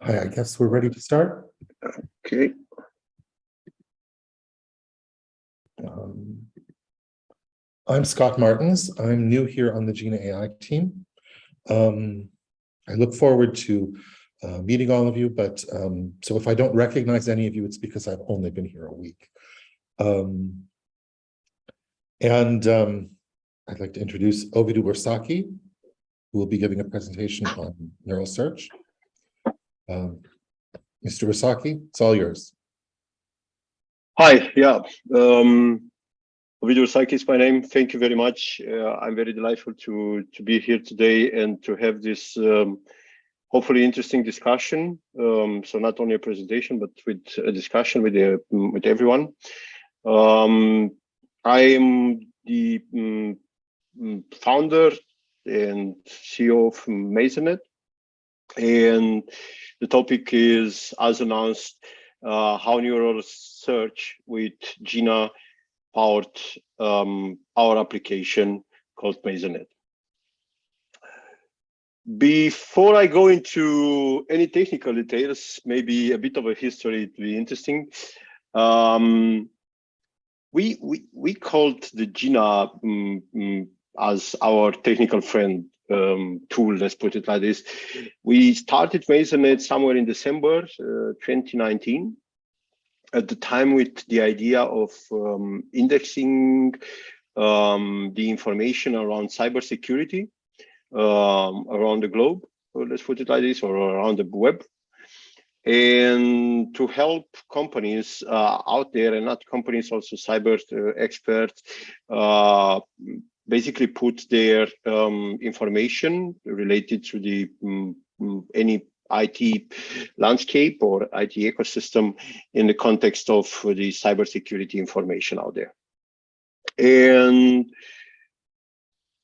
Hi, I guess we're ready to start. Okay. I'm Scott Martins. I'm new here on the Jina AI team. I look forward to meeting all of you, but so if I don't recognize any of you, it's because I've only been here a week. I'd like to introduce Ovidiu Ursachi, who will be giving a presentation on neural search. Mr. Ursachi, it's all yours. Hi, yeah. Ovidiu Ursachi is my name. Thank you very much. I'm very delighted to be here today and to have this hopefully interesting discussion. So not only a presentation, but with a discussion with everyone. I am the founder and CEO of Masernet, and the topic is, as announced, how neural search with Jina powered our application called Maisonet. Before I go into any technical details, maybe a bit of a history to be interesting. We called the Jina as our technical friend tool, let's put it like this. We started Maisonet somewhere in December 2019. At the time, with the idea of indexing the information around cybersecurity around the globe, let's put it like this, or around the web, and to help companies out there, and not companies, also cyber experts, basically put their information related to the any IT landscape or IT ecosystem in the context of the cybersecurity information out there. And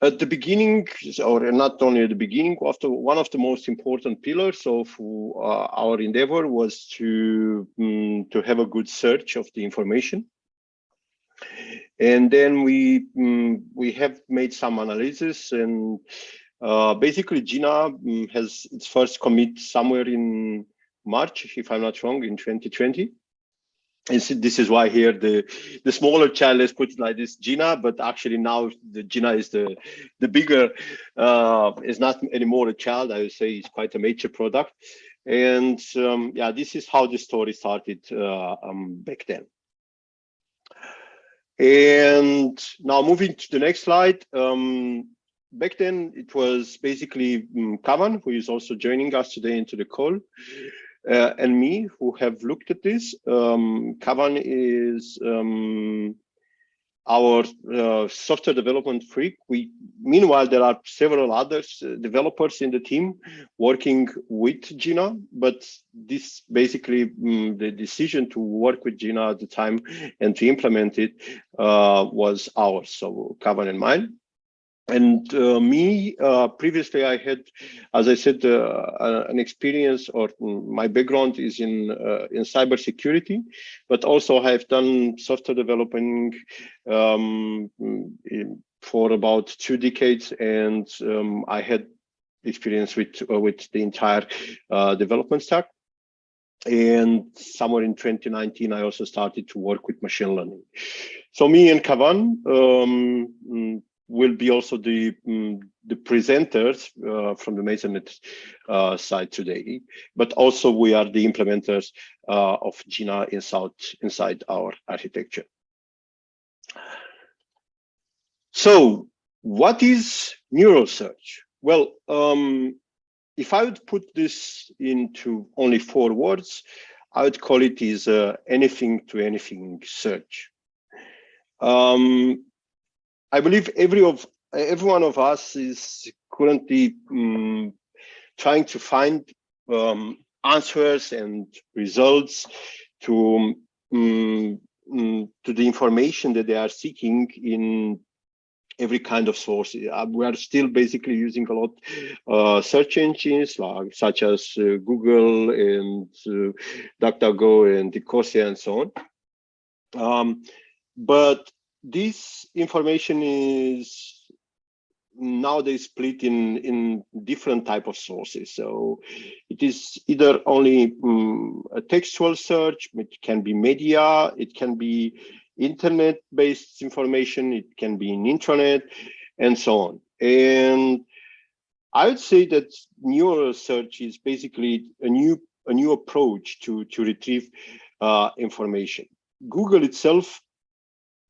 at the beginning, or not only at the beginning, after one of the most important pillars of our endeavor was to have a good search of the information. And then we have made some analysis, and basically Jina has its first commit somewhere in March, if I'm not wrong, in 2020. And so this is why here the smaller child, let's put it like this, Jina, but actually now the Jina is the bigger, is not anymore a child. I would say it's quite a mature product. And yeah, this is how the story started back then. And now moving to the next slide. Back then, it was basically Kavan, who is also joining us today into the call, and me, who have looked at this. Kavan is our software development freak. Meanwhile, there are several others developers in the team working with Jina, but this basically the decision to work with Jina at the time and to implement it was ours, so Kavan and mine. And me, previously I had, as I said, an experience, or my background is in cybersecurity, but also I've done software developing for about 2 decades, and I had experience with the entire development stack. And somewhere in 2019, I also started to work with machine learning. So me and Kavan will be also the presenters from the Maisonet side today, but also we are the implementers of Jina inside our architecture. So what is neural search? Well, if I would put this into only 4 words, I would call it is anything to anything search. I believe every one of us is currently trying to find answers and results to the information that they are seeking in every kind of source. We are still basically using a lot search engines such as Google and DuckDuckGo and Ecosia and so on. But this information is nowadays split in different type of sources. So it is either only a textual search, it can be media, it can be internet-based information, it can be in intranet, and so on. And I would say that neural search is basically a new approach to retrieve information. Google itself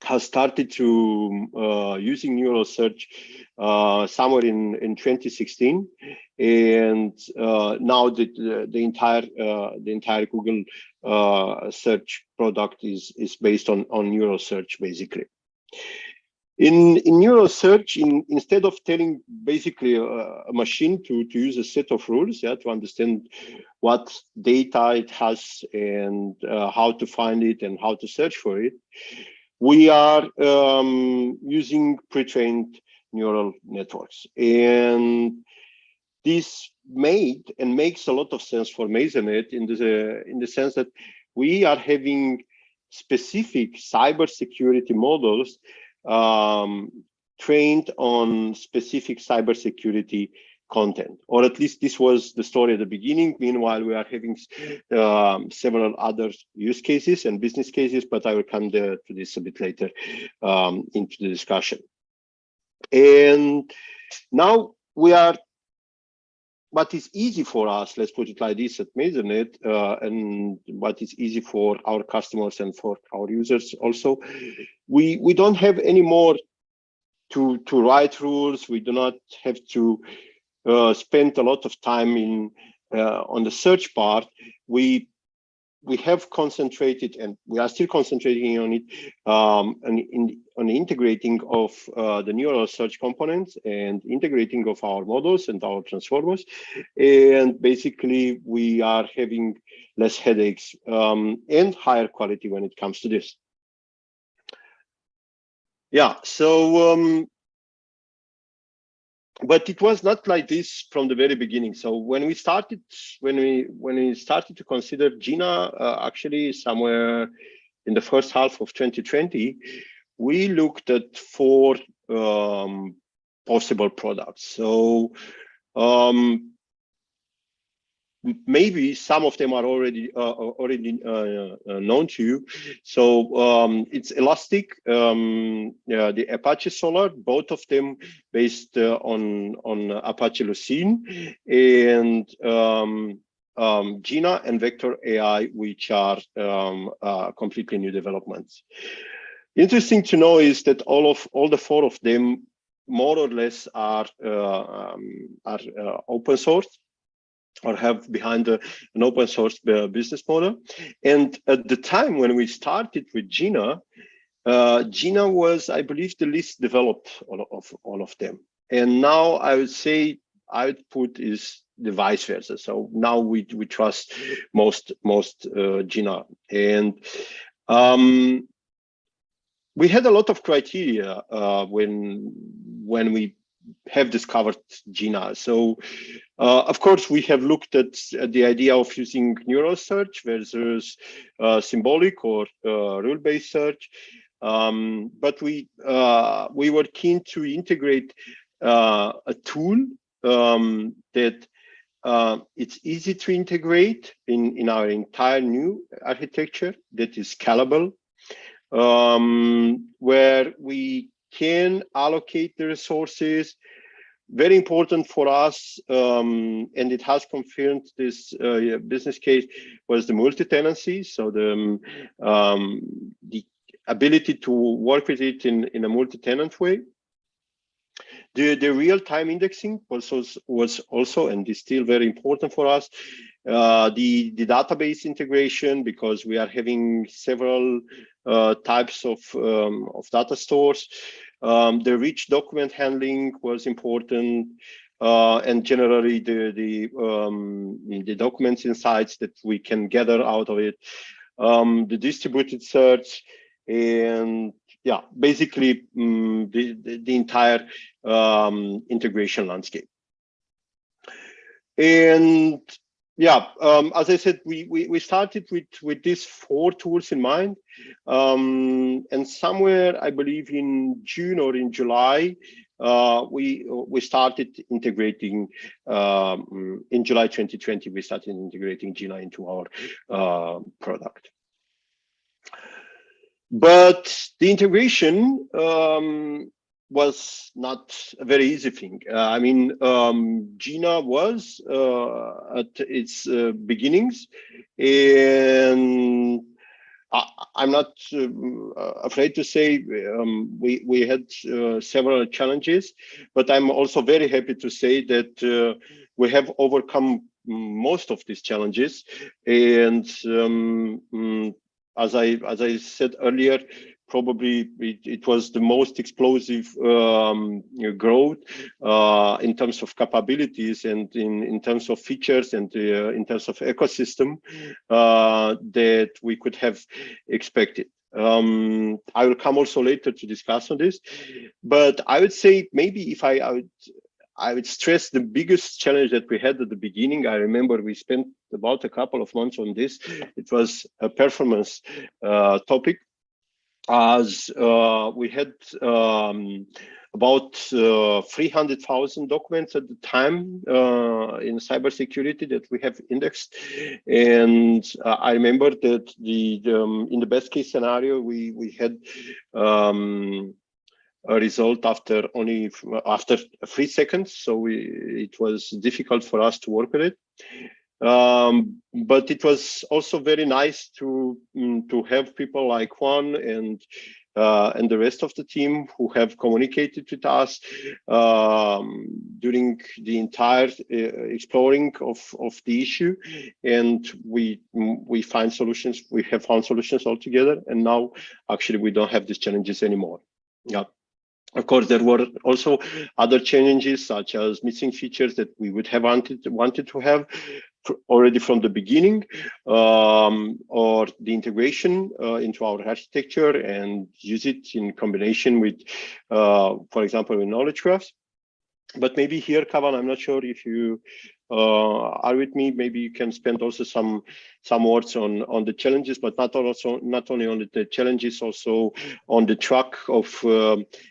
has started to using neural search somewhere in 2016, and now the entire Google search product is based on neural search basically. In neural search, instead of telling basically a machine to use a set of rules, to understand what data it has and how to find it and how to search for it, we are using pre-trained neural networks. And this makes a lot of sense for Masernet in the sense that we are having specific cybersecurity models trained on specific cybersecurity content, or at least this was the story at the beginning. Meanwhile, we are having several other use cases and business cases, but I will come to this a bit later into the discussion. And now we are, what is easy for us, let's put it like this at Masernet, and what is easy for our customers and for our users also, we don't have any more to write rules. We do not have to spend a lot of time on the search part. We have concentrated, and we are still concentrating on it, on the integrating of the neural search components and integrating of our models and our transformers. And basically, we are having less headaches and higher quality when it comes to this. Yeah, so but it was not like this from the very beginning. So when we started to consider Jina, actually somewhere in the first half of 2020, we looked at 4 possible products. So maybe some of them are already known to you. So it's Elastic, the Apache Solar, both of them based on Apache Lucene, and Jina and Vector AI, which are completely new developments. Interesting to know is that all the 4 of them more or less are open source, or have behind an open source business model. And at the time when we started with Jina, Jina was, I believe, the least developed of all of them. And now I would say output is the vice versa. So now we trust most Jina. And we had a lot of criteria when we have discovered Jina. So of course, we have looked at the idea of using neural search versus symbolic or rule-based search. But we were keen to integrate a tool that it's easy to integrate in our entire new architecture that is scalable, where we can allocate the resources. Very important for us, and it has confirmed this business case, was the multi-tenancy. So the ability to work with it in a multi-tenant way. The real-time indexing was also, and is still very important for us. The database integration, because we are having several types of data stores. The rich document handling was important, and generally the documents insights that we can gather out of it. The distributed search, and yeah, basically the entire integration landscape. And yeah, as I said, we started with these 4 tools in mind, and somewhere I believe in June or in July, we started integrating in July 2020. We started integrating Jina into our product. But the integration was not a very easy thing. I mean, Jina was at its beginnings, and I'm not afraid to say we had several challenges, but I'm also very happy to say that we have overcome most of these challenges. And as I said earlier, probably it was the most explosive growth in terms of capabilities and in terms of features and in terms of ecosystem that we could have expected. I will come also later to discuss on this, but I would say maybe if I would stress the biggest challenge that we had at the beginning. I remember we spent about a couple of months on this. It was a performance topic, as we had about 300,000 documents at the time in cybersecurity that we have indexed. And I remember that in the best case scenario, we had a result after 3 seconds. So it was difficult for us to work with it. But it was also very nice to have people like Juan and the rest of the team who have communicated with us during the entire exploring of the issue, and we find solutions. We have found solutions altogether, and now actually we don't have these challenges anymore. Yeah. Of course, there were also other challenges, such as missing features that we would have wanted to have already from the beginning, or the integration into our architecture and use it in combination with, for example, with knowledge graphs. But maybe here, Kavan, I'm not sure if you are with me. Maybe you can spend also some words on the challenges, but not only on the challenges, also on the track of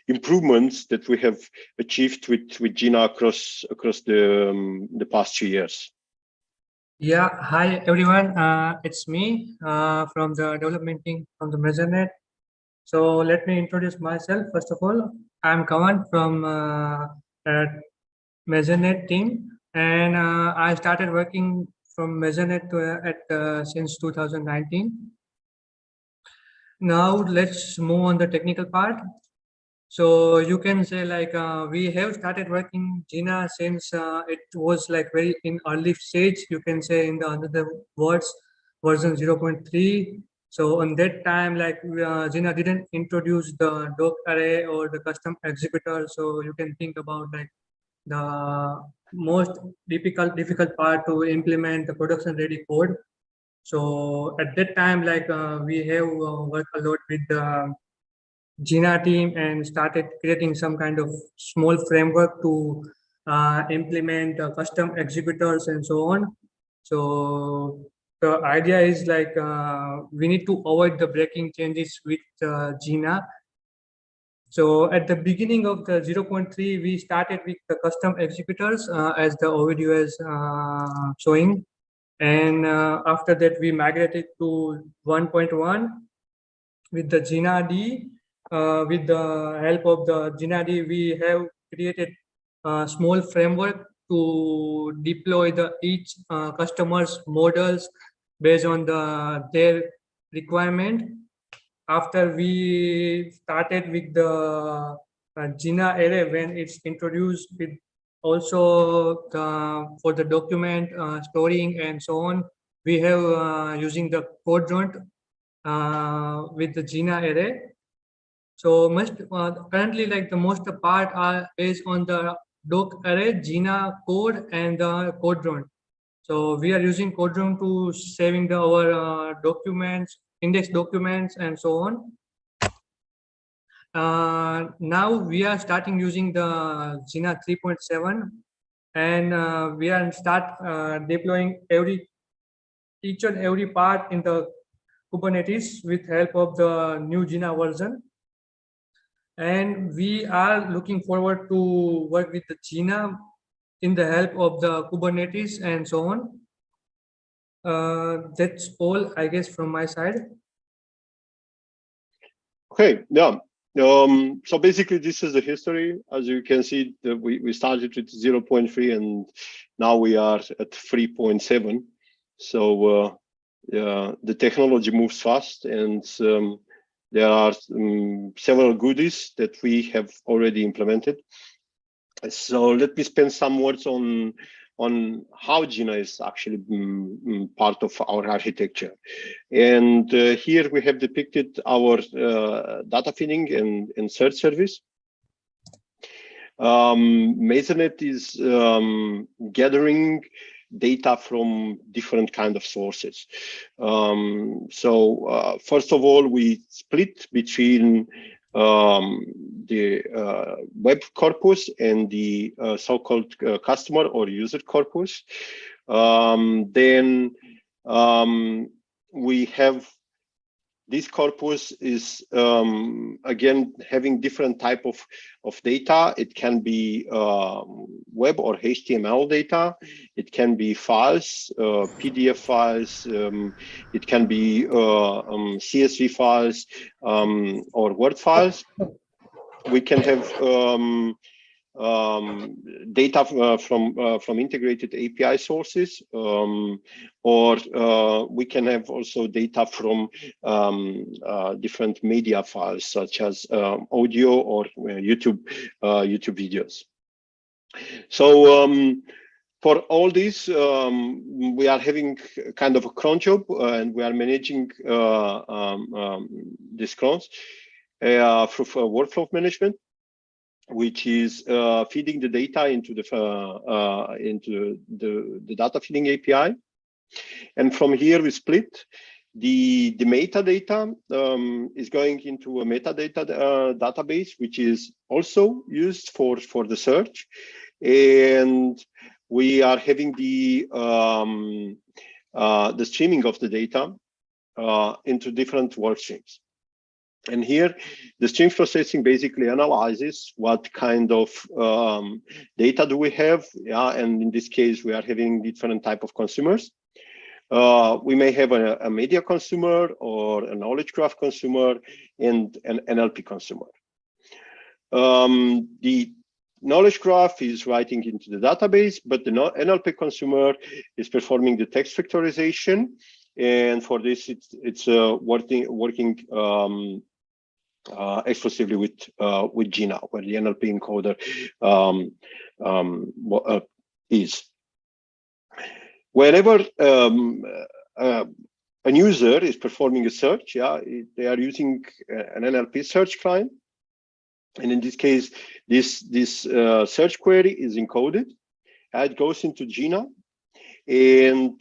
improvements that we have achieved with Jina across the past 2 years. Yeah, hi everyone. It's me from the development team from the Masernet. So let me introduce myself. First of all, I'm Kavan from Masernet team, and I started working from Masernet since 2019. Now let's move on the technical part. So you can say like we have started working Jina since it was like very in early stage. You can say in the other words, version 0.3. So on that time, like Jina didn't introduce the doc array or the custom executor. So you can think about like the most difficult part to implement the production ready code. So at that time, like we have worked a lot with the Jina team and started creating some kind of small framework to implement custom executors and so on. So the idea is like we need to avoid the breaking changes with Jina. So at the beginning of the 0.3, we started with the custom executors as the Ovidiu is showing. And after that, we migrated to 1.1 with the Jina D. With the help of the Jina D, we have created a small framework to deploy each customer's models based on their requirement. After we started with the Jina array, when it's introduced with also for the document storing and so on, we have using the quadrant with the Jina array. So currently, like the most part are based on the doc array, Jina code, and the quadrant. So we are using quadrant to saving our documents, index documents, and so on. Now we are starting using the Jina 3.7, and we are start deploying each and every part in the Kubernetes with help of the new Jina version. And we are looking forward to work with the Jina in the help of the Kubernetes and so on. That's all, I guess, from my side. Okay, yeah. So basically, this is the history. As you can see, we started with 0.3 and now we are at 3.7. So the technology moves fast, and there are several goodies that we have already implemented. So let me spend some words on how Jina is actually part of our architecture. And here we have depicted our data feeding and search service. Masernet is gathering data from different kind of sources. So first of all, we split between the web corpus and the so-called customer or user corpus. Then we have this corpus is again having different type of data. It can be web or HTML data. It can be files, PDF files. It can be CSV files or Word files. We can have data from integrated API sources, or we can have also data from different media files such as audio or YouTube videos. So for all this, we are having kind of a cron job, and we are managing this crons through workflow management, which is feeding the data into the data feeding API, and from here we split the metadata is going into a metadata database, which is also used for the search, and we are having the streaming of the data into different work streams. And here, the stream processing basically analyzes what kind of data do we have. Yeah, and in this case, we are having different type of consumers. We may have a media consumer or a knowledge graph consumer and an NLP consumer. The knowledge graph is writing into the database, but the NLP consumer is performing the text factorization. And for this, it's working exclusively with Jina, where the NLP encoder is. Whenever a user is performing a search, they are using an NLP search client, and in this case, this search query is encoded. It goes into Jina, and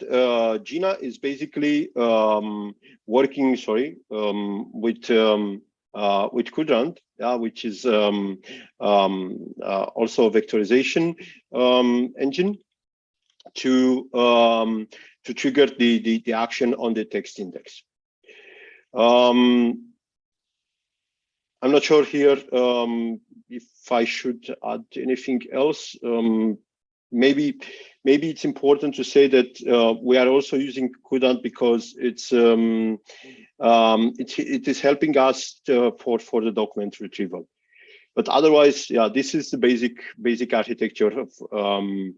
Jina is basically working, with Quadrant, which is also a vectorization engine to trigger the action on the text index. I'm not sure here if I should add anything else. Maybe it's important to say that we are also using Quadrant because it is helping us for the document retrieval. But otherwise, this is the basic architecture of the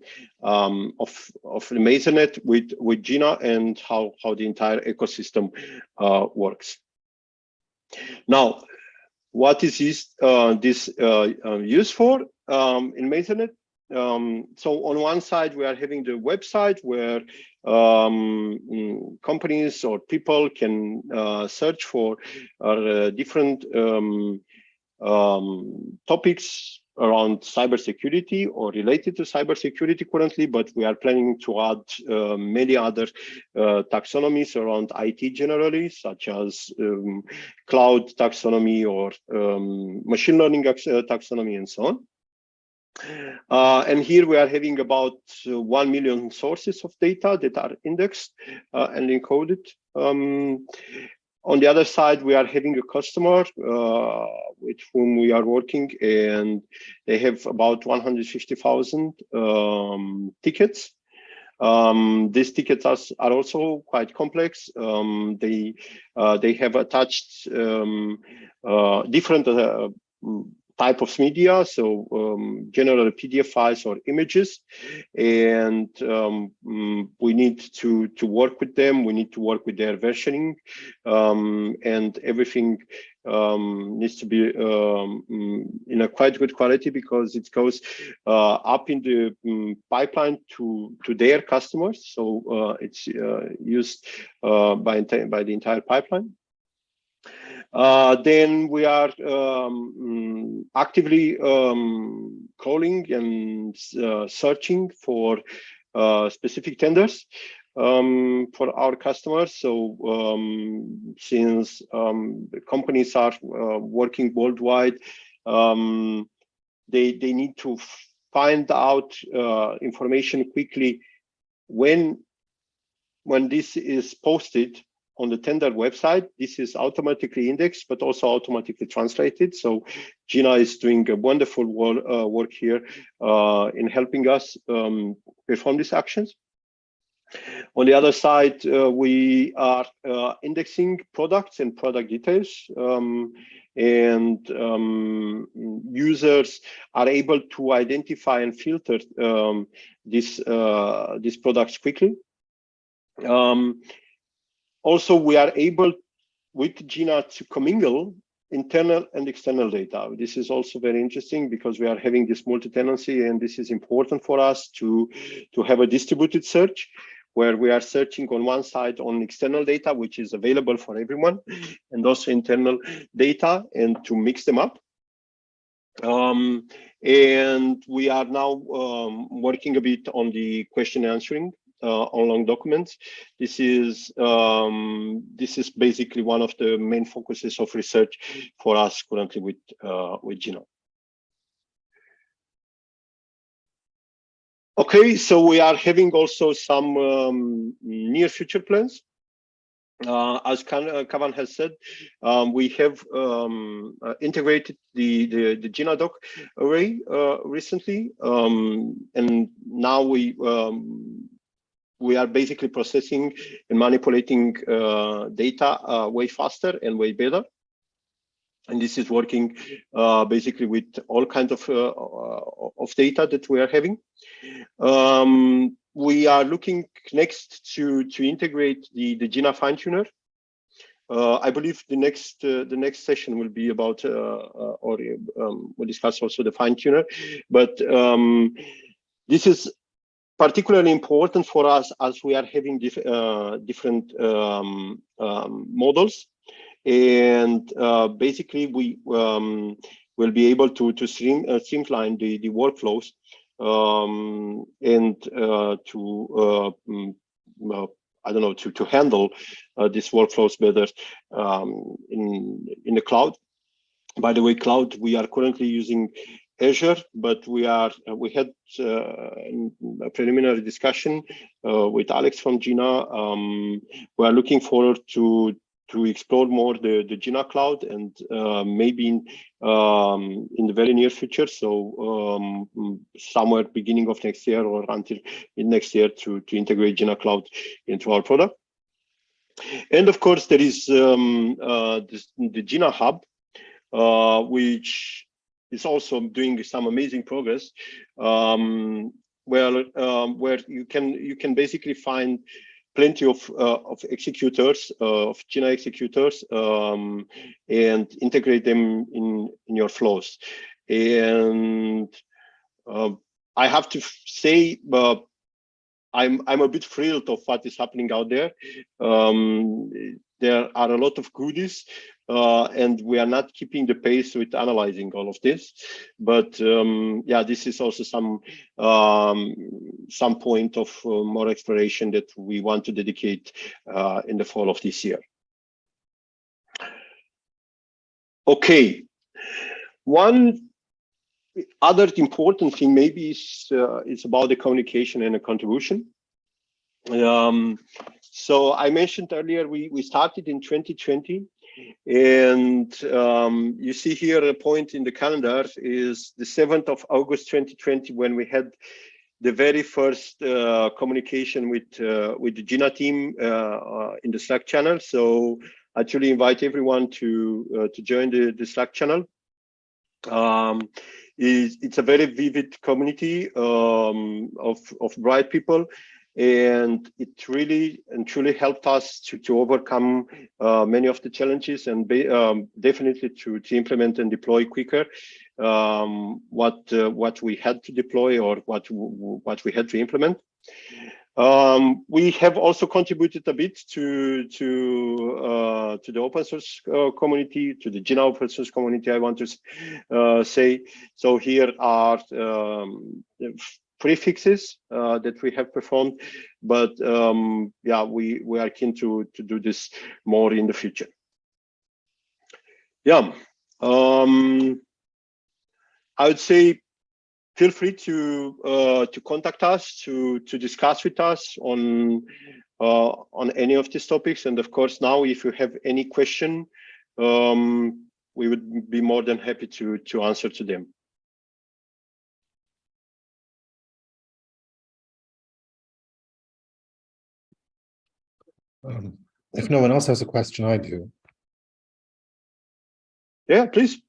Maisonet with Jina and how the entire ecosystem works. Now, what is this used for in Maisonet? So on one side, we are having the website where companies or people can search for different topics around cybersecurity or related to cybersecurity currently, but we are planning to add many other taxonomies around IT generally, such as cloud taxonomy or machine learning taxonomy and so on. And here we are having about 1 million sources of data that are indexed and encoded. On the other side, we are having a customer with whom we are working, and they have about 150,000 tickets. These tickets are also quite complex. They have attached different type of media, so general PDF files or images, and we need to work with them. We need to work with their versioning, and everything needs to be in a quite good quality, because it goes up in the pipeline to their customers. So it's used by the entire pipeline. Then we are actively crawling and searching for specific tenders for our customers. So since the companies are working worldwide, they need to find out information quickly when this is posted on the tender website. This is automatically indexed, but also automatically translated. So Jina is doing a wonderful work here in helping us perform these actions. On the other side, we are indexing products and product details, and users are able to identify and filter these products quickly. Also, we are able with Jina to commingle internal and external data. This is also very interesting, because we are having this multi-tenancy, and this is important for us to have a distributed search, where we are searching on one side on external data, which is available for everyone, and also internal data, and to mix them up. And we are now working a bit on the question answering on long documents. This is basically one of the main focuses of research for us currently with Jina. Okay, so we are having also some near future plans. As Kavan has said, we have integrated the Jina doc array recently, and now we are basically processing and manipulating data way faster and way better. And this is working basically with all kinds of data that we are having. We are looking next to integrate the Jina fine tuner. I believe the next session will be about, we'll discuss also the fine tuner. But this is particularly important for us as we are having different models, and basically we will be able to streamline the workflows, and I don't know, to handle these workflows better in the cloud. By the way, cloud, we are currently using Azure, but we had a preliminary discussion with Alex from Jina. We are looking forward to explore more the Jina cloud, and maybe in the very near future, so somewhere beginning of next year or until mid next year, to integrate Jina cloud into our product. And of course, there is the Jina hub, which is also doing some amazing progress, where you can basically find plenty of executors, of Jina executors, and integrate them in your flows. And I have to say, I'm a bit thrilled of what is happening out there. There are a lot of goodies, and we are not keeping the pace with analyzing all of this. But yeah, this is also some point of more exploration that we want to dedicate in the fall of this year. Okay, one other important thing maybe is about the communication and the contribution. So I mentioned earlier, we started in 2020, and you see here a point in the calendar is the 7th of August 2020, when we had the very first communication with the Jina team in the Slack channel. So I actually invite everyone to join the Slack channel. It's a very vivid community of bright people, and it really and truly helped us to overcome many of the challenges, and definitely to implement and deploy quicker what we had to deploy, or what we had to implement. We have also contributed a bit to the open source community, to the Jina open source community, I want to say. So here are prefixes that we have performed, but yeah, we are keen to do this more in the future. Yeah, I would say feel free to contact us, to discuss with us on any of these topics. And of course, now if you have any question, we would be more than happy to answer to them. If no one else has a question, I do. Yeah, please.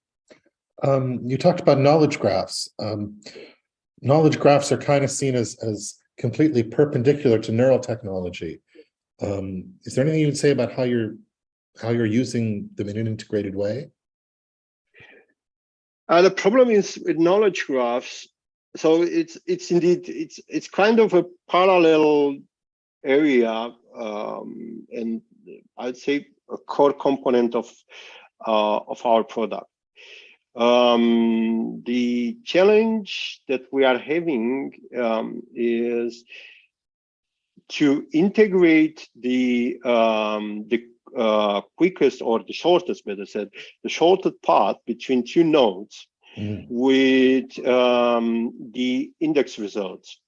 You talked about knowledge graphs. Knowledge graphs are kind of seen as completely perpendicular to neural technology. Is there anything you would say about how you're using them in an integrated way? The problem is with knowledge graphs. So it's indeed it's kind of a parallel area, and I'd say a core component of our product. The challenge that we are having is to integrate the quickest, or the shortest, better said, the shortest path between two nodes with the index results.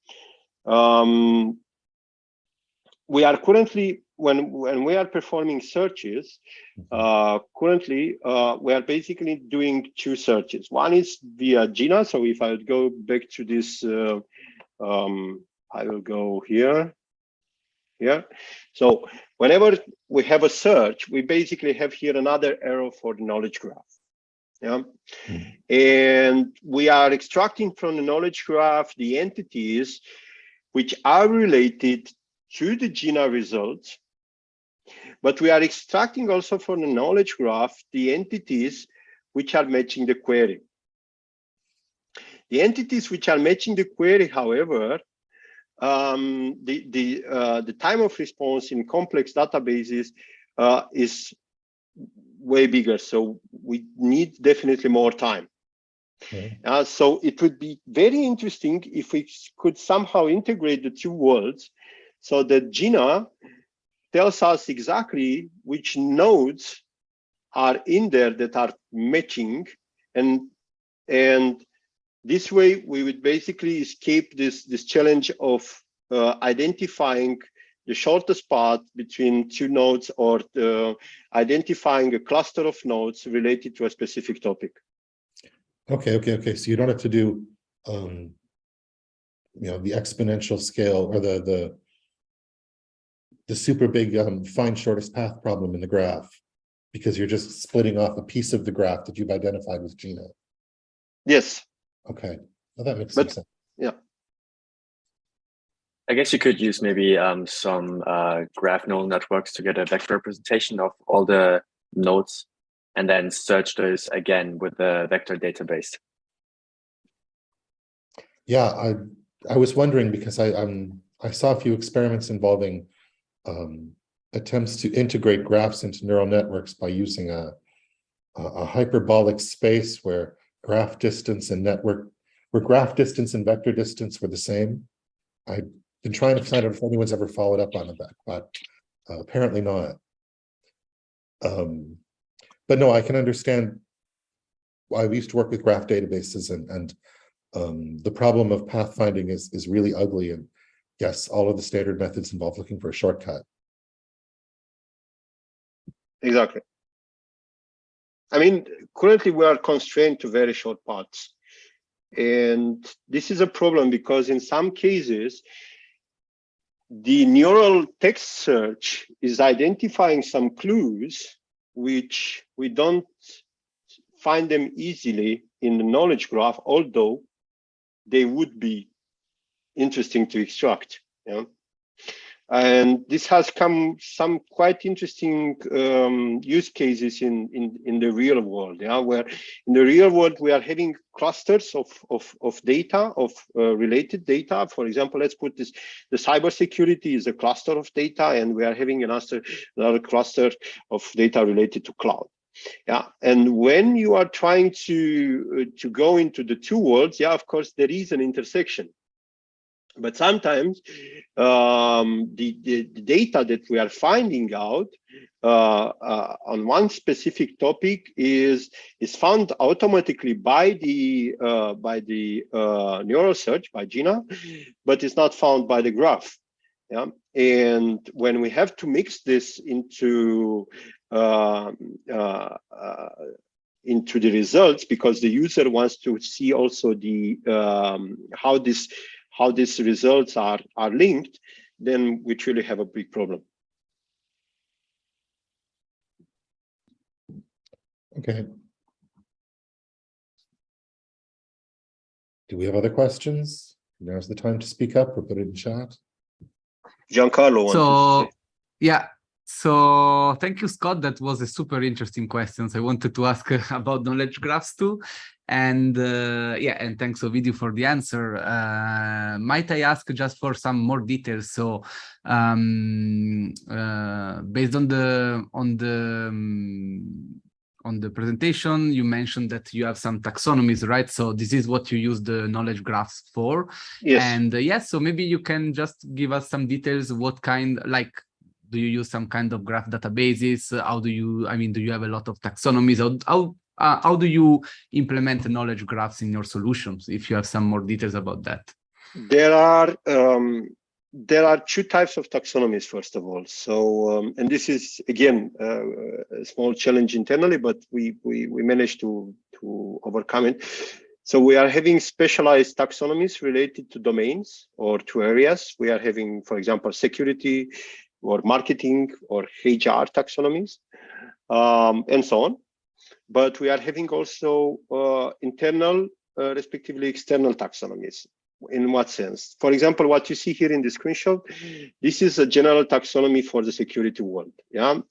We are currently, when we are performing searches, currently we are basically doing two searches. One is via Jina. So if I would go back to this, I will go here. So whenever we have a search, we basically have here another arrow for the knowledge graph. Yeah. And we are extracting from the knowledge graph the entities which are related to the Jina results, but we are extracting also from the knowledge graph the entities which are matching the query. The entities which are matching the query, however, the time of response in complex databases is way bigger, so we need definitely more time. So it would be very interesting if we could somehow integrate the two worlds, so that Jina tells us exactly which nodes are in there that are matching, and this way we would basically escape this challenge of identifying the shortest path between two nodes, or identifying a cluster of nodes related to a specific topic. Okay. So you don't have to do, the exponential scale, or the super big find shortest path problem in the graph, because you're just splitting off a piece of the graph that you've identified with Jina. Yes. Okay. Well, that makes some sense. Yeah. I guess you could use maybe some graph neural networks to get a vector representation of all the nodes, and then search those again with the vector database. Yeah, I was wondering, because I saw a few experiments involving attempts to integrate graphs into neural networks by using a hyperbolic space where graph distance and graph distance and vector distance were the same. I've been trying to find out if anyone's ever followed up on that, but apparently not. But no, I can understand why we used to work with graph databases, and the problem of pathfinding is really ugly. And yes, all of the standard methods involve looking for a shortcut. Exactly. I mean, currently we are constrained to very short paths. And this is a problem because in some cases, the neural text search is identifying some clues which we don't find them easily in the knowledge graph, although they would be interesting to extract. Yeah? And this has come some quite interesting use cases in the real world, yeah, where in the real world we are having clusters of data, of related data. For example, let's put this: the cybersecurity is a cluster of data, and we are having another cluster of data related to cloud. Yeah, and when you are trying to go into the two worlds, yeah, of course there is an intersection. But sometimes the data that we are finding out on one specific topic is found automatically by the neural search by Jina, but it's not found by the graph. Yeah, and when we have to mix this into the results, because the user wants to see also the how these results are linked, then we truly have a big problem. Okay. Do we have other questions? Now's the time to speak up or put it in chat. Giancarlo wanted to say. Yeah. So thank you, Scott. That was a super interesting question. I wanted to ask about knowledge graphs too. And yeah, and thanks Ovidiu for the answer. Might I ask just for some more details? So based on the presentation, you mentioned that you have some taxonomies, right? So this is what you use the knowledge graphs for. Yes. And yes, so maybe you can just give us some details. What kind, like, do you use some kind of graph databases? How do you, I mean, do you have a lot of taxonomies? How do you implement the knowledge graphs in your solutions? If you have some more details about that. There are two types of taxonomies, first of all. So, and this is again a small challenge internally, but we managed to overcome it. So we are having specialized taxonomies related to domains or to areas. We are having, for example, security or marketing or HR taxonomies, and so on. But we are having also internal, respectively external taxonomies. In what sense? For example, what you see here in the screenshot, this is a general taxonomy for the security world. Yeah.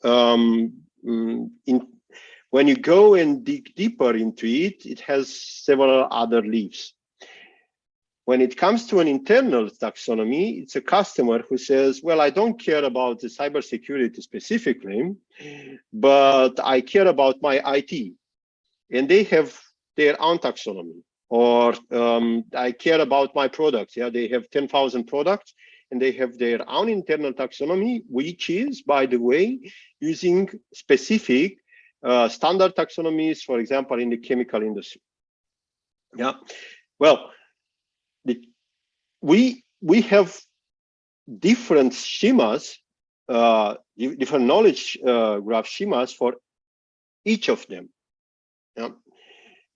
When you go and dig deeper into it, it has several other leaves. When it comes to an internal taxonomy, it's a customer who says, well, I don't care about the cybersecurity specifically, but I care about my IT. And they have their own taxonomy. Or I care about my products. Yeah, they have 10,000 products and they have their own internal taxonomy, which is, by the way, using specific standard taxonomies, for example, in the chemical industry. Yeah, well, we have different schemas, different knowledge graph schemas for each of them. Yeah.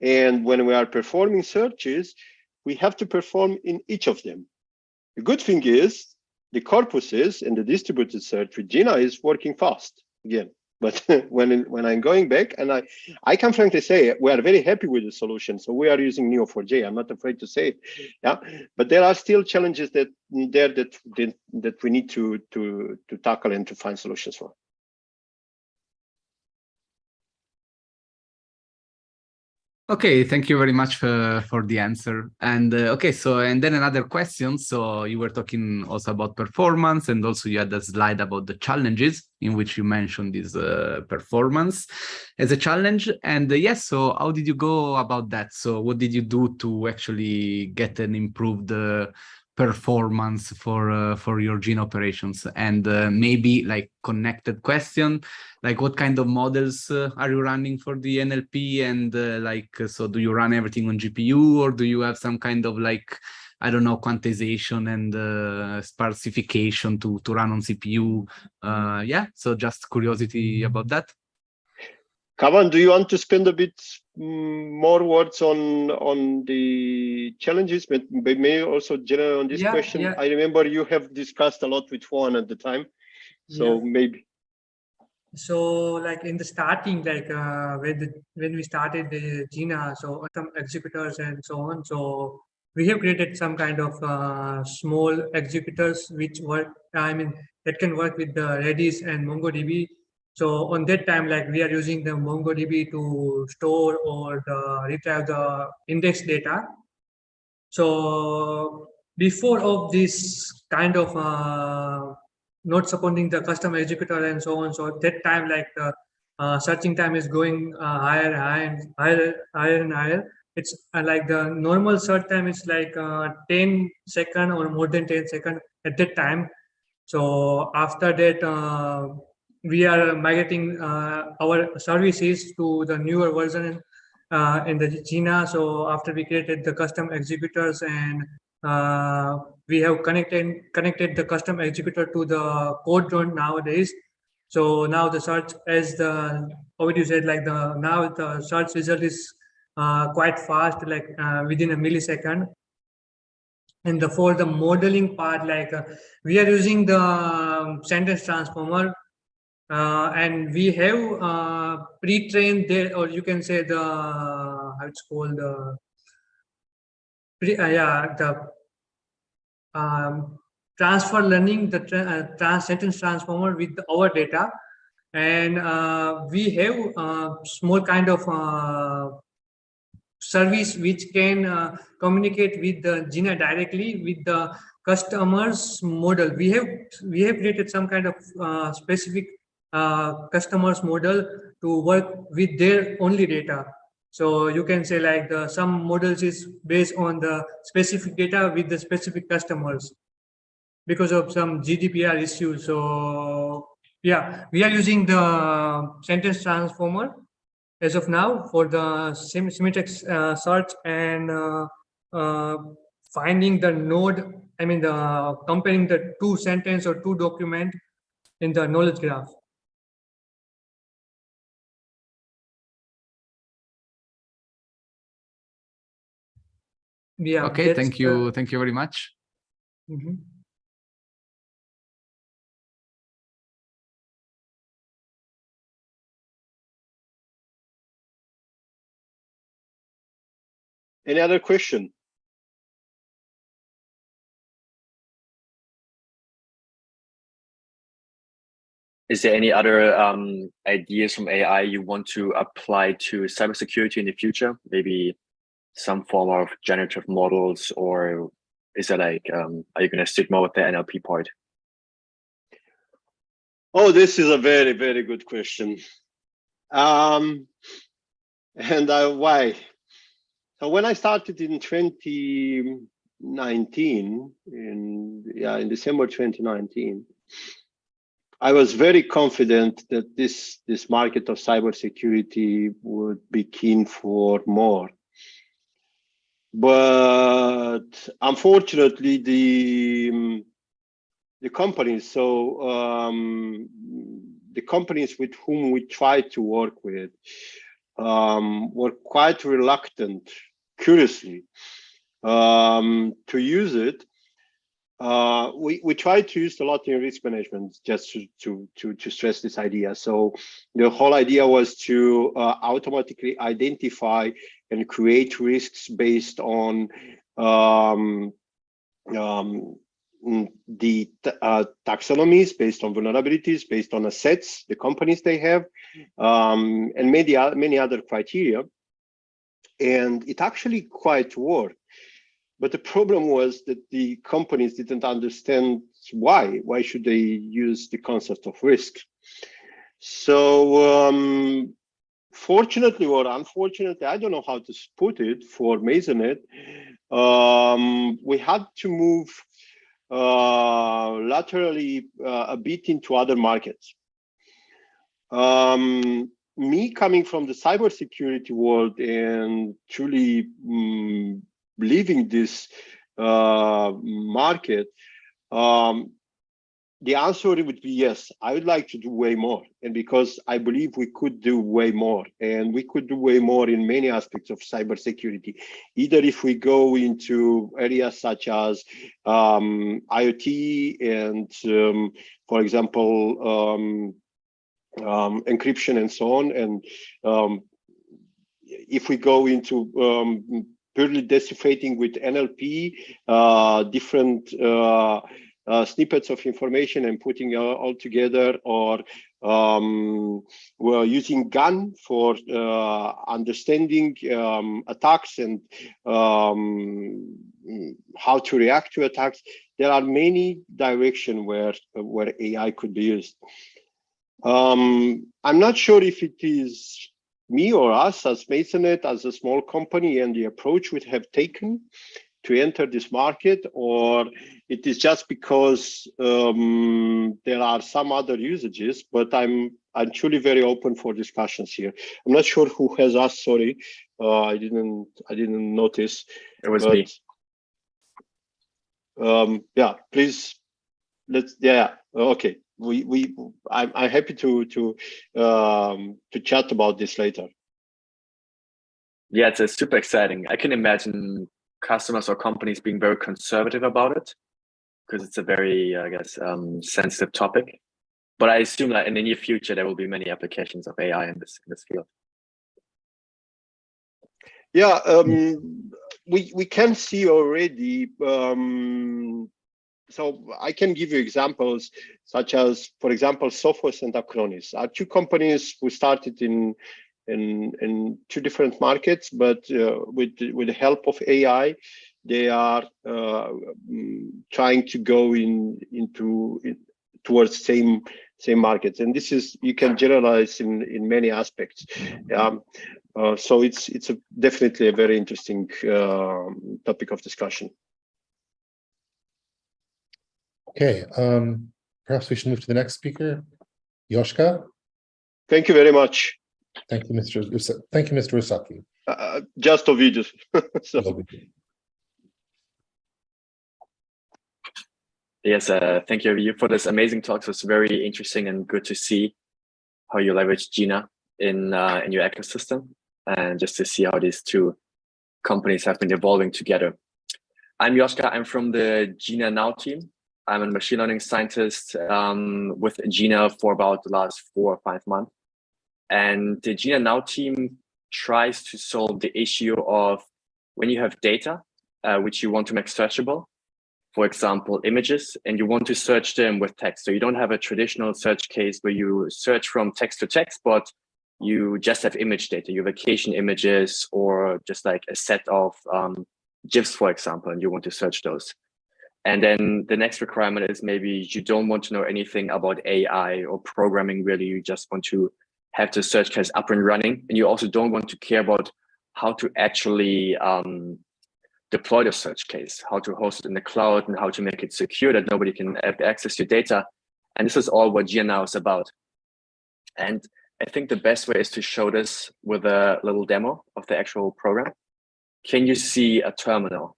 And when we are performing searches, we have to perform in each of them. The good thing is the corpuses and the distributed search with Jina is working fast again. But when I'm going back, and I can frankly say we are very happy with the solution. So we are using Neo4j. I'm not afraid to say it. Yeah, but there are still challenges that we need to tackle and to find solutions for. Okay, thank you very much for the answer. And okay, so and then another question. So you were talking also about performance, and also you had a slide about the challenges in which you mentioned this performance as a challenge. And yes, so how did you go about that? So what did you do to actually get an improved performance for your Jina operations? And maybe like connected question, like what kind of models are you running for the NLP? And so do you run everything on GPU, or do you have some kind of like, I don't know, quantization and sparsification to run on CPU? Yeah, so just curiosity about that. Kavan, do you want to spend a bit more words on the challenges, but maybe also Jina on this question? Yeah. I remember you have discussed a lot with Juan at the time, so maybe. So like in the starting, like when we started the Jina, so some executors and so on. So we have created some kind of small executors which work. I mean, that can work with the Redis and MongoDB. So on that time, like we are using the MongoDB to store or retrieve the index data. So before of this kind of not supporting the custom executor and so on, so at that time, like searching time is going higher and higher. It's like the normal search time is like 10 second or more than 10 second at that time. So after that, we are migrating our services to the newer version in the Jina. So after we created the custom executors and we have connected the custom executor to the code run nowadays. So now the search, as the Ovidiu said, like now the search result is quite fast, like within a millisecond. And for the modeling part, like we are using the sentence transformer, and we have pre-trained there, or you can say the how it's called the transfer learning, the sentence transformer with our data, and we have small kind of service which can communicate with the Jina directly with the customer's model. We have created some kind of specific customers model to work with their only data. So you can say like some models is based on the specific data with the specific customers because of some GDPR issues. So yeah, we are using the sentence transformer as of now for the symmetric search and finding the node. I mean, comparing the two sentence or two document in the knowledge graph. Yeah. Okay, thank you very much. Any other question? Is there any other ideas from AI you want to apply to cybersecurity in the future? Maybe some form of generative models, or is it like, are you going to stick more with the NLP part? Oh, this is a very, very good question. And why? So when I started in 2019, in December 2019, I was very confident that this market of cybersecurity would be keen for more. But unfortunately, the companies, the companies with whom we tried to work with were quite reluctant, curiously, to use it. We tried to use a lot in risk management just to stress this idea. So the whole idea was to automatically identify and create risks based on the taxonomies, based on vulnerabilities, based on assets the companies they have, and many other criteria. And it actually quite worked. But the problem was that the companies didn't understand why. Why should they use the concept of risk? So fortunately or unfortunately, I don't know how to put it, for Maisonet, we had to move laterally a bit into other markets. Me coming from the cybersecurity world and truly leaving this market, the answer would be yes. I would like to do way more, and because I believe we could do way more, and we could do way more in many aspects of cybersecurity. Either if we go into areas such as IoT and, for example, encryption and so on, and if we go into purely deciphering with NLP, different snippets of information and putting all together, or we're using GAN for understanding attacks and how to react to attacks. There are many directions where AI could be used. I'm not sure if it is me or us as Maisonet, as a small company, and the approach we have taken to enter this market, or it is just because there are some other usages. But I'm truly very open for discussions here. I'm not sure who has asked. Sorry, I didn't notice. It was me. Yeah, please. Let's. Yeah. Okay. I'm happy to chat about this later. Yeah, it's super exciting. I can imagine customers or companies being very conservative about it because it's a very, I guess, sensitive topic. But I assume that in the near future there will be many applications of AI in this field. Yeah, we can see already. So I can give you examples such as, for example, Sophos and Acronis are two companies who started in two different markets, but with the help of AI, they are trying to go towards same markets. And this is, you can generalize in many aspects. So it's definitely a very interesting topic of discussion. Okay, perhaps we should move to the next speaker, Joschka. Thank you very much. Thank you, Mr. Ursachi. Just Ovidiu. So. Yes, thank you for this amazing talk. So it's very interesting and good to see how you leverage Jina in your ecosystem, and just to see how these two companies have been evolving together. I'm Joschka. I'm from the Jina NOW team. I'm a machine learning scientist with Jina for about the last 4 or 5 months. And the Jina NOW team tries to solve the issue of when you have data, which you want to make searchable, for example, images, and you want to search them with text. So you don't have a traditional search case where you search from text to text, but you just have image data, your vacation images, or just like a set of GIFs, for example, and you want to search those. And then the next requirement is maybe you don't want to know anything about AI or programming, really. You just want to have the search case up and running. And you also don't want to care about how to actually deploy the search case, how to host it in the cloud, and how to make it secure that nobody can access your data. And this is all what Jina NOW is about. And I think the best way is to show this with a little demo of the actual program. Can you see a terminal?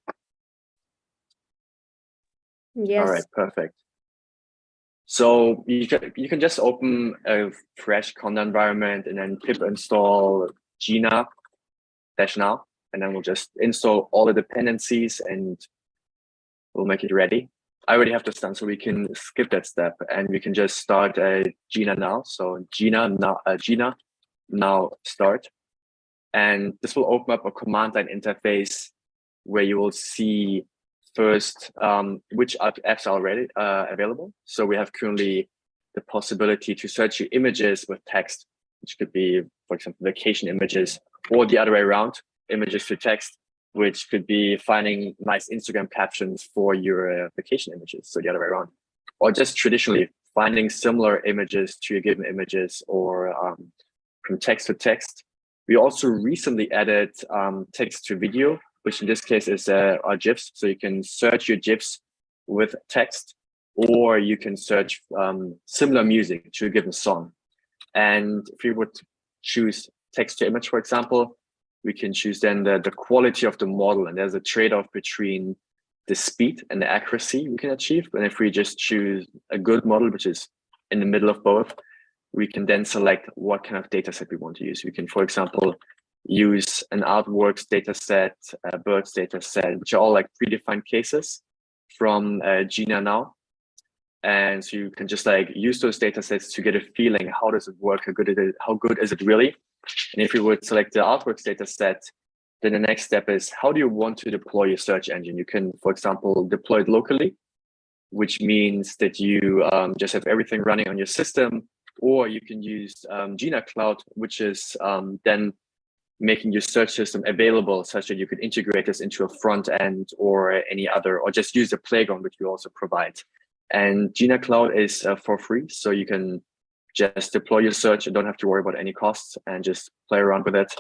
Yes. All right, perfect. So you can just open a fresh conda environment and then pip install Jina -now, and then we'll just install all the dependencies and we'll make it ready. I already have this done, so we can skip that step and we can just start Jina NOW. So Jina NOW start, and this will open up a command line interface where you will see first which apps are already available. So we have currently the possibility to search your images with text, which could be, for example, vacation images, or the other way around, images to text, which could be finding nice Instagram captions for your vacation images, so the other way around. Or just traditionally finding similar images to your given images, or from text to text. We also recently added text to video, which in this case is our GIFs. So you can search your GIFs with text, or you can search similar music to a given song. And if you would choose text to image, for example, we can choose then the quality of the model. And there's a trade-off between the speed and the accuracy we can achieve. And if we just choose a good model, which is in the middle of both, we can then select what kind of data set we want to use. We can, for example, use an artworks data set, a birds data set, which are all like predefined cases from Jina NOW. And so you can just like use those data sets to get a feeling, how does it work? How good is it really? And if you would select the artworks data set, then the next step is, how do you want to deploy your search engine? You can, for example, deploy it locally, which means that you just have everything running on your system, or you can use Jina Cloud, which is then making your search system available such that you could integrate this into a front end or any other, or just use the playground, which we also provide. And Jina Cloud is for free, so you can just deploy your search and don't have to worry about any costs and just play around with it.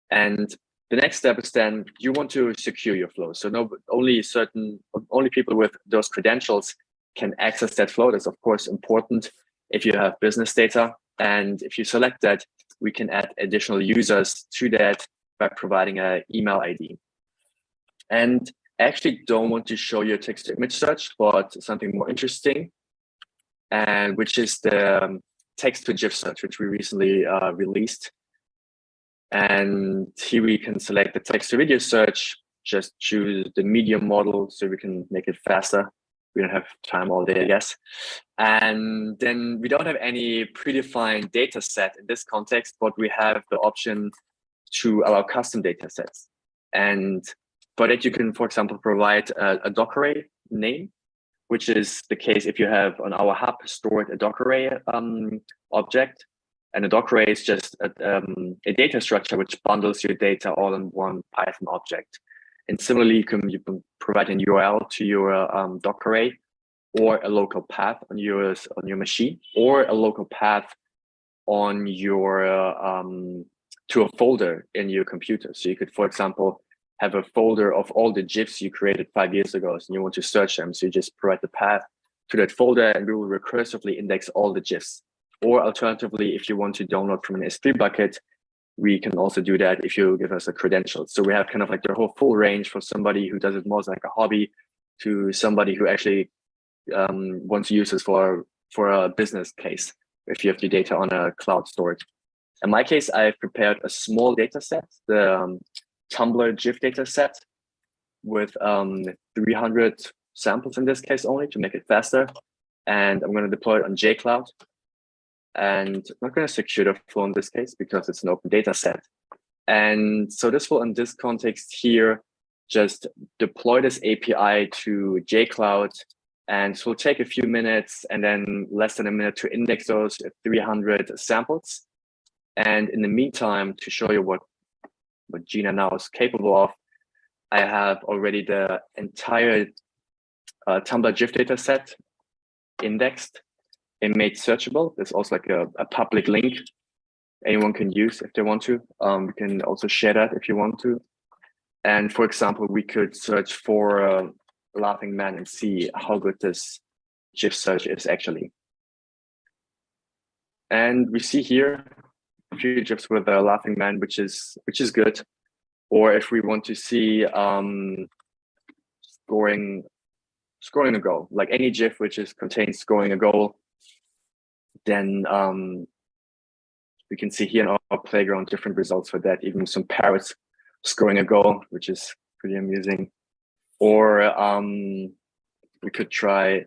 And the next step is then you want to secure your flow. So only people with those credentials can access that flow. That's of course important if you have business data. And if you select that, we can add additional users to that by providing an email ID. And I actually don't want to show you a text to image search, but something more interesting, and which is the text to GIF search, which we recently released. And here we can select the text to video search, just choose the medium model so we can make it faster. We don't have time all day, I guess. And then we don't have any predefined data set in this context, but we have the option to allow custom data sets. And for that, you can, for example, provide a Docker array name, which is the case if you have on our hub stored a Docker array object. And a Docker array is just a data structure which bundles your data all in one Python object. And similarly, you can provide an URL to your Docker array, or a local path on your machine, or a local path on your to a folder in your computer. So you could, for example, have a folder of all the GIFs you created 5 years ago, and you want to search them. So you just provide the path to that folder, and we will recursively index all the GIFs. Or alternatively, if you want to download from an S3 bucket, we can also do that if you give us a credential. So we have kind of like the whole full range for somebody who does it more as like a hobby to somebody who actually wants to use this for a business case, if you have your data on a cloud storage. In my case, I've prepared a small data set, the Tumblr GIF data set with 300 samples in this case only to make it faster. And I'm going to deploy it on JCloud. And I'm not going to secure the flow in this case because it's an open data set. And so this will, in this context here, just deploy this API to JCloud. And so it'll take a few minutes and then less than a minute to index those 300 samples. And in the meantime, to show you what Jina NOW is capable of, I have already the entire Tumblr GIF data set indexed and made searchable. There's also like a public link anyone can use if they want to. We can also share that if you want to. And for example, we could search for Laughing Man and see how good this GIF search is actually. And we see here a few GIFs with a Laughing Man, which is good. Or if we want to see scoring a goal, like any GIF which contains scoring a goal, then we can see here in our playground different results for that, even some parrots scoring a goal, which is pretty amusing. Or we could try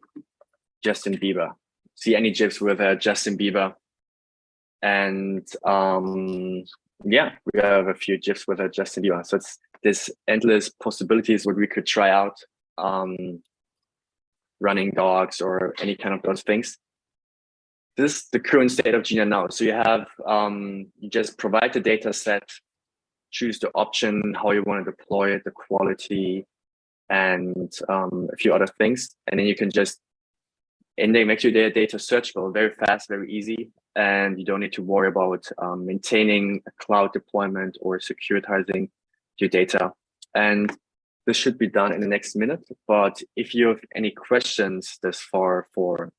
Justin Bieber. See any GIFs with Justin Bieber. And yeah, we have a few GIFs with Justin Bieber. So it's this endless possibilities what we could try out, running dogs or any kind of those things. This is the current state of Jina NOW. So you have, you just provide the data set, choose the option, how you want to deploy it, the quality, and a few other things. And then you can just, and they make your data searchable very fast, very easy. And you don't need to worry about maintaining a cloud deployment or securitizing your data. And this should be done in the next minute. But if you have any questions this far for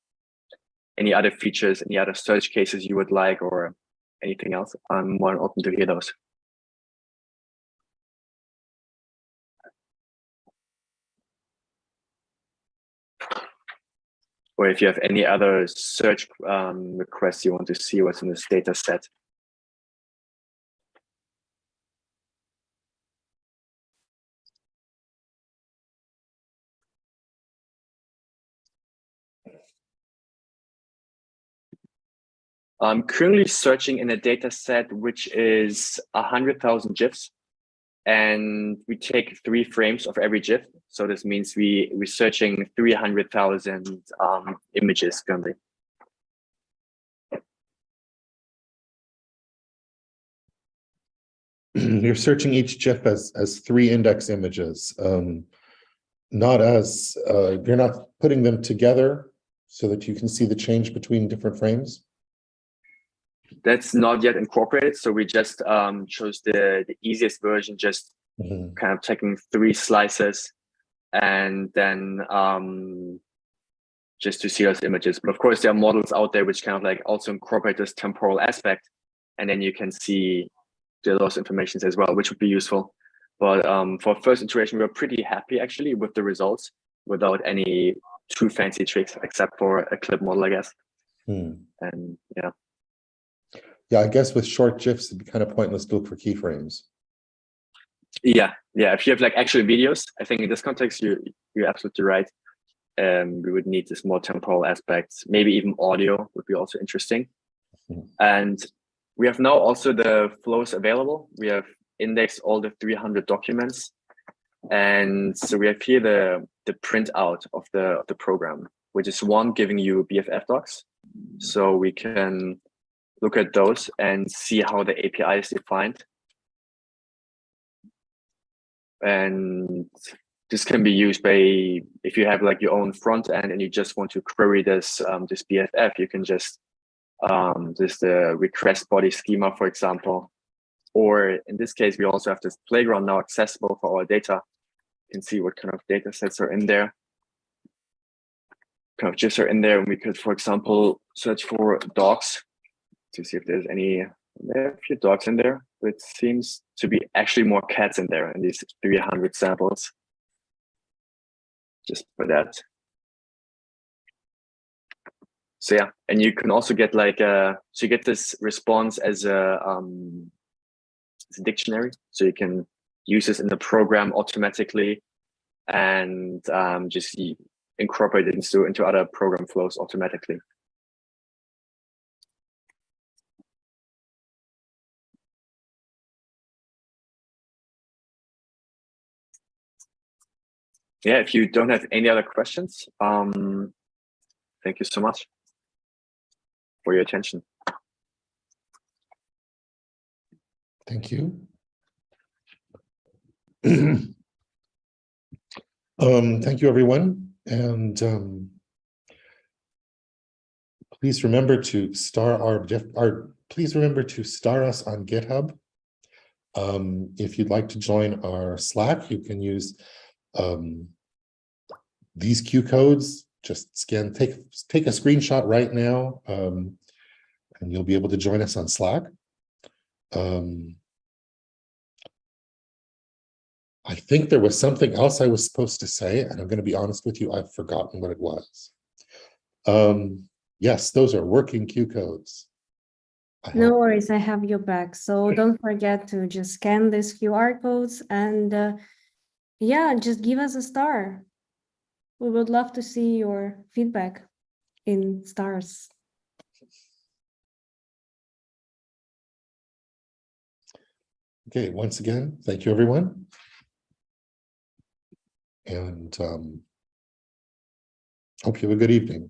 any other features, any other search cases you would like, or anything else, I'm more than open to hear those. or if you have any other search requests you want to see what's in this data set. I'm currently searching in a data set which is 100,000 GIFs, and we take 3 frames of every GIF. So this means we're searching 300,000 images currently. You're searching each GIF as 3 index images, not as you're not putting them together so that you can see the change between different frames. That's not yet incorporated, so we just chose the easiest version, just kind of taking 3 slices and then just to see those images. But of course, there are models out there which kind of like also incorporate this temporal aspect, and then you can see those informations as well, which would be useful. But for first iteration, we're pretty happy actually with the results without any too fancy tricks, except for a clip model, I guess. And yeah. Yeah, I guess with short GIFs, it'd be kind of pointless to look for keyframes. Yeah. If you have like actual videos, I think in this context, you're absolutely right. We would need this more temporal aspects. Maybe even audio would be also interesting. And we have now also the flows available. We have indexed all the 300 documents, and so we have here the printout of the program, which is one giving you BFF docs, so we can look at those and see how the API is defined. And this can be used by, if you have like your own front end and you just want to query this this BFF, you can just the request body schema, for example. Or in this case, we also have this playground now accessible for our data. You can see what kind of data sets are in there, kind of GIFs are in there, and we could, for example, search for dogs to see if there's any. There are a few dogs in there, but it seems to be actually more cats in there in these 300 samples. Just for that. So yeah, and you can also get like so you get this response as a dictionary, so you can use this in the program automatically and just incorporate it into other program flows automatically. Yeah, if you don't have any other questions, thank you so much for your attention. Thank you. Thank you, everyone. And please remember to please remember to star us on GitHub. If you'd like to join our Slack, you can use these Q codes. Just scan, take a screenshot right now, and you'll be able to join us on Slack. I think there was something else I was supposed to say, and I'm going to be honest with you, I've forgotten what it was. Yes, those are working Q codes. No worries, I have your back. So don't forget to just scan these QR codes and yeah, just give us a star. We would love to see your feedback in stars. Okay, once again, thank you, everyone. And hope you have a good evening.